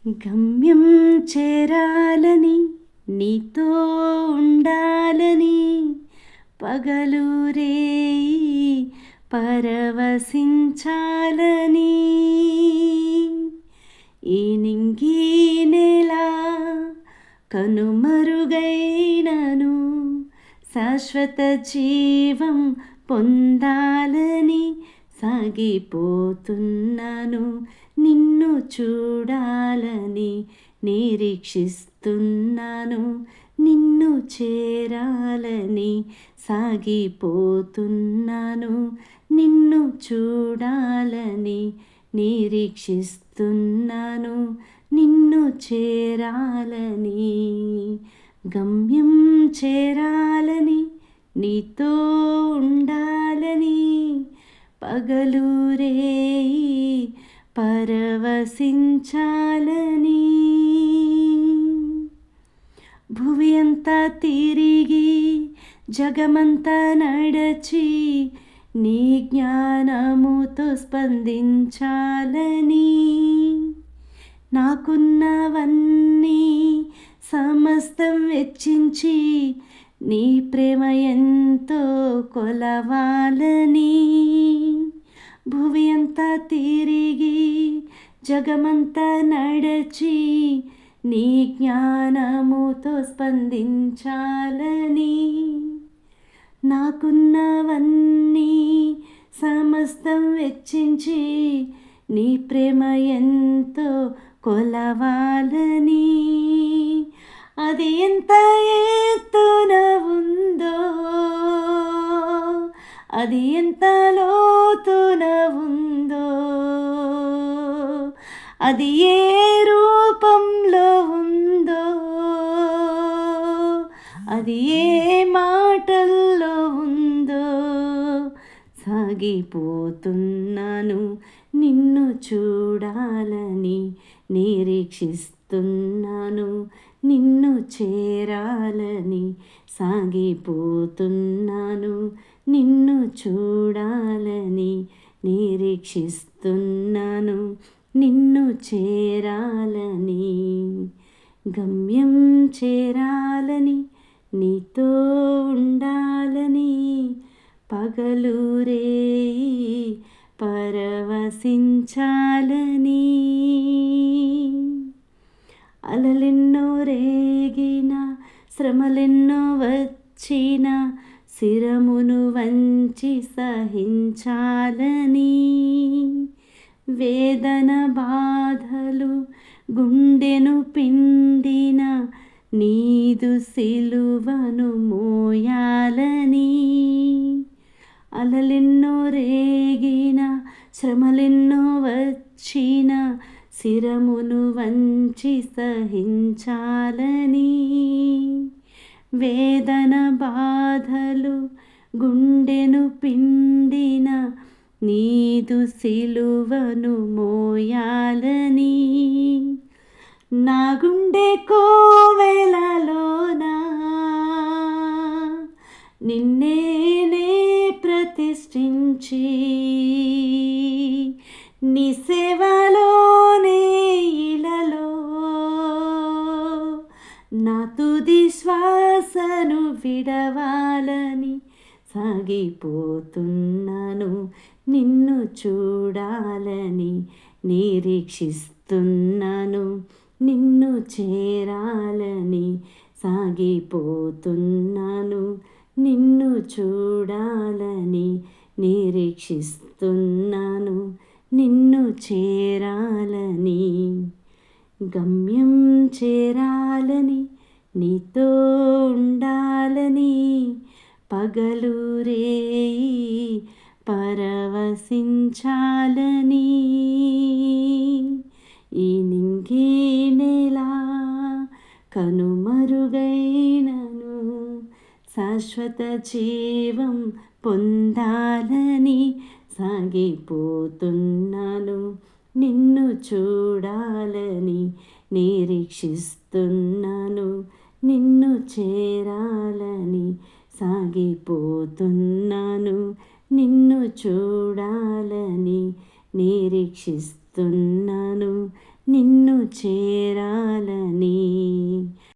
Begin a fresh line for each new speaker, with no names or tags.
గమ్యం చేరాలని నీతో ఉండాలని పగలు రేయి పరవశించాలని ఈ నింగి నేల కనుమరుగైనను శాశ్వత జీవం పొందాలని సాగిపోతున్నాను నిన్ను చూడాలని నిరీక్షిస్తున్నాను నిన్ను చేరాలని సాగిపోతున్నాను నిన్ను చూడాలని నిరీక్షిస్తున్నాను నిన్ను చేరాలని గమ్యం చేరాలని నీతో ఉండాలని పగలు రేయి పరవశించాలని భువి అంతా తిరిగి జగమంతా నడచి నీ జ్ఞానముతో స్పందించాలని నాకున్నవన్నీ సమస్తం వెచ్చించి నీ ప్రేమ ఎంతో కొలవాలని భువి అంతా తిరిగి జగమంతా నడచి నీ జ్ఞానముతో స్పందించాలని నాకున్నవన్నీ సమస్తం వెచ్చించి నీ ప్రేమ ఎంతో కొలవాలని అది ఎంత ఎత్తున ఉందో అది ఎంత లోతున ఉందో అది ఏ రూపంలో ఉందో అది ఏ మాటల్లో ఉందో సాగిపోతున్నాను నిన్ను చూడాలని నిరీక్షిస్తున్నాను నిన్ను చేరాలని సాగిపోతున్నాను నిన్ను చూడాలని నిరీక్షిస్తున్నాను నిన్ను చేరాలని గమ్యం చేరాలని నీతో ఉండాలని పగలు రేయి పరవశించాలని అలలెన్నో రేగిన శ్రమలెన్నో వచ్చిన శిరమును వంచి సహించాలని వేదన బాధలు గుండెను పిండిన నీదు సిలువను మోయాలని అలలెన్నో రేగిన శ్రమలెన్నో వచ్చిన శిరమును వంచి సహించాలని వేదన బాధలు గుండెను పిండిన నీదు సిలువను మోయాలని నా గుండె కోవెలలోనా నిన్నే ప్రతిష్ఠించి నీ సేవలోనే ఇలలో నా తుది శ్వాసను విడవాలని సాగిపోతున్నాను నిన్ను చూడాలని నిరీక్షిస్తున్నాను నిన్ను చేరాలని సాగిపోతున్నాను నిన్ను చూడాలని నిరీక్షిస్తున్నాను నిన్ను చేరాలని గమ్యం చేరాలని నీతో ఉండాలని పగలు రేయి పరవశించాలని ఈ నింగి నేల కనుమరుగైనను శాశ్వత జీవం పొందాలని సాగిపోతున్నాను నిన్ను చూడాలని నిరీక్షిస్తున్నాను నిన్ను చేరాలని సాగిపోతున్నాను నిన్ను చూడాలని నిరీక్షిస్తున్నాను నిన్ను చేరాలని